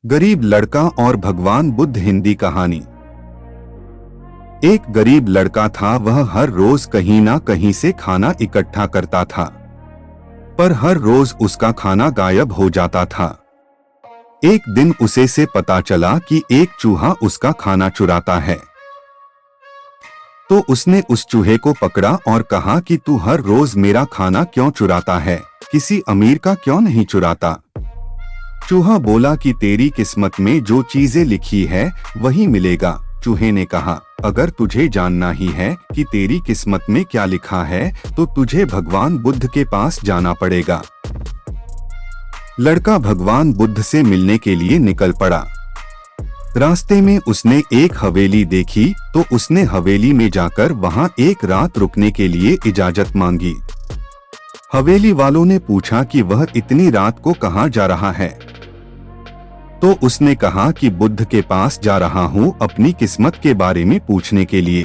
गरीब लड़का और भगवान बुद्ध। हिंदी कहानी। एक गरीब लड़का था। वह हर रोज कहीं ना कहीं से खाना इकट्ठा करता था, पर हर रोज उसका खाना गायब हो जाता था। एक दिन उसे से पता चला कि एक चूहा उसका खाना चुराता है। तो उसने उस चूहे को पकड़ा और कहा कि तू हर रोज मेरा खाना क्यों चुराता है, किसी अमीर का क्यों नहीं चुराता। चूहा बोला कि तेरी किस्मत में जो चीजें लिखी है वही मिलेगा। चूहे ने कहा, अगर तुझे जानना ही है कि तेरी किस्मत में क्या लिखा है तो तुझे भगवान बुद्ध के पास जाना पड़ेगा। लड़का भगवान बुद्ध से मिलने के लिए निकल पड़ा। रास्ते में उसने एक हवेली देखी तो उसने हवेली में जाकर वहां एक रात रुकने के लिए इजाजत मांगी। हवेली वालों ने पूछा कि वह इतनी रात को कहां जा रहा है, तो उसने कहा कि बुद्ध के पास जा रहा हूं अपनी किस्मत के बारे में पूछने के लिए।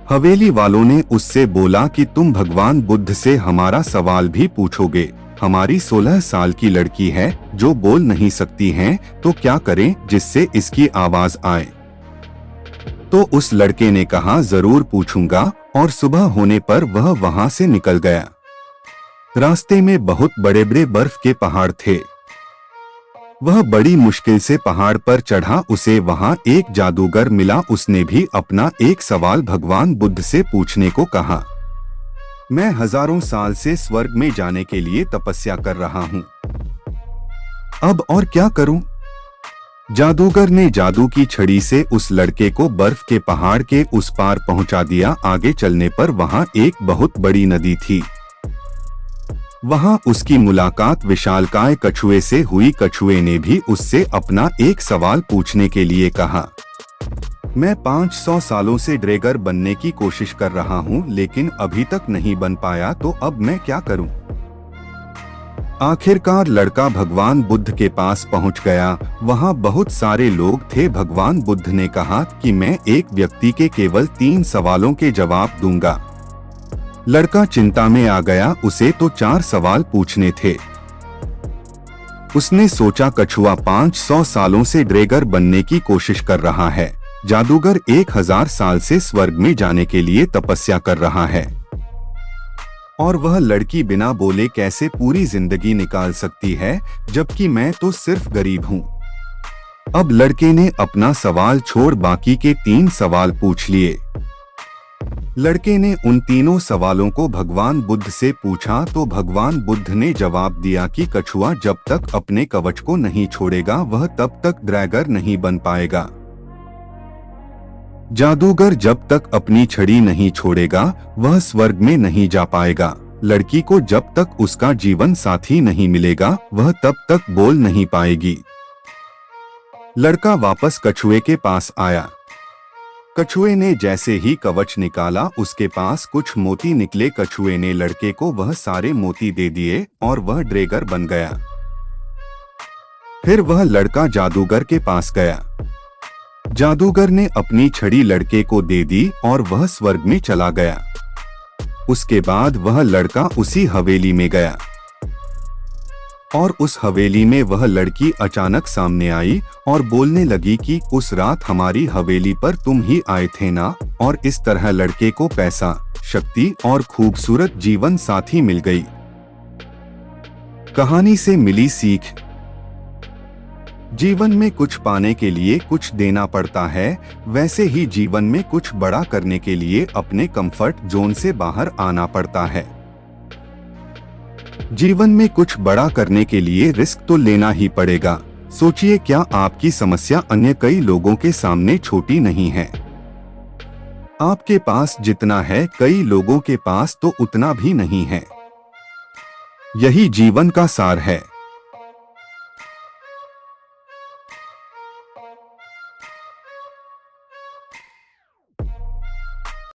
हवेली वालों ने उससे बोला कि तुम भगवान बुद्ध से हमारा सवाल भी पूछोगे। हमारी 16 साल की लड़की है जो बोल नहीं सकती है, तो क्या करें जिससे इसकी आवाज आए। तो उस लड़के ने कहा, जरूर पूछूंगा, और सुबह होने पर वह वहां से निकल गया। रास्ते में बहुत बड़े बड़े बर्फ के पहाड़ थे। वह बड़ी मुश्किल से पहाड़ पर चढ़ा। उसे वहां एक जादूगर मिला। उसने भी अपना एक सवाल भगवान बुद्ध से पूछने को कहा। मैं हजारों साल से स्वर्ग में जाने के लिए तपस्या कर रहा हूं, अब और क्या करूं? जादूगर ने जादू की छड़ी से उस लड़के को बर्फ के पहाड़ के उस पार पहुंचा दिया। आगे चलने पर वहां एक बहुत बड़ी नदी थी। वहां उसकी मुलाकात विशालकाय कछुए से हुई। कछुए ने भी उससे अपना एक सवाल पूछने के लिए कहा। मैं 500 सालों से ड्रैगर बनने की कोशिश कर रहा हूं, लेकिन अभी तक नहीं बन पाया, तो अब मैं क्या करूं? आखिरकार लड़का भगवान बुद्ध के पास पहुंच गया। वहां बहुत सारे लोग थे। भगवान बुद्ध ने कहा कि मैं एक व्यक्ति के केवल 3 सवालों के जवाब दूंगा। लड़का चिंता में आ गया। उसे तो 4 सवाल पूछने थे। उसने सोचा, कछुआ 500 सालों से ड्रैगर बनने की कोशिश कर रहा है, जादूगर 1000 साल से स्वर्ग में जाने के लिए तपस्या कर रहा है, और वह लड़की बिना बोले कैसे पूरी जिंदगी निकाल सकती है, जबकि मैं तो सिर्फ गरीब हूँ। अब लड़के ने अपना सवाल छोड़ बाकी के 3 सवाल पूछ लिए। लड़के ने उन तीनों सवालों को भगवान बुद्ध से पूछा तो भगवान बुद्ध ने जवाब दिया कि कछुआ जब तक अपने कवच को नहीं छोड़ेगा वह तब तक ड्रैगर नहीं बन पाएगा। जादूगर जब तक अपनी छड़ी नहीं छोड़ेगा वह स्वर्ग में नहीं जा पाएगा। लड़की को जब तक उसका जीवन साथी नहीं मिलेगा वह तब तक बोल नहीं पाएगी। लड़का वापस कछुए के पास आया। कछुए ने जैसे ही कवच निकाला उसके पास कुछ मोती निकले। कछुए ने लड़के को वह सारे मोती दे दिए और वह ड्रैगर बन गया। फिर वह लड़का जादूगर के पास गया। जादूगर ने अपनी छड़ी लड़के को दे दी और वह स्वर्ग में चला गया। उसके बाद वह लड़का उसी हवेली में गया और उस हवेली में वह लड़की अचानक सामने आई और बोलने लगी कि उस रात हमारी हवेली पर तुम ही आए थे ना। और इस तरह लड़के को पैसा, शक्ति और खूबसूरत जीवन साथी मिल गई। कहानी से मिली सीख। जीवन में कुछ पाने के लिए कुछ देना पड़ता है, वैसे ही जीवन में कुछ बड़ा करने के लिए अपने कंफर्ट जोन से बाहर आना पड़ता है। जीवन में कुछ बड़ा करने के लिए रिस्क तो लेना ही पड़ेगा। सोचिए, क्या आपकी समस्या अन्य कई लोगों के सामने छोटी नहीं है? आपके पास जितना है कई लोगों के पास तो उतना भी नहीं है। यही जीवन का सार है।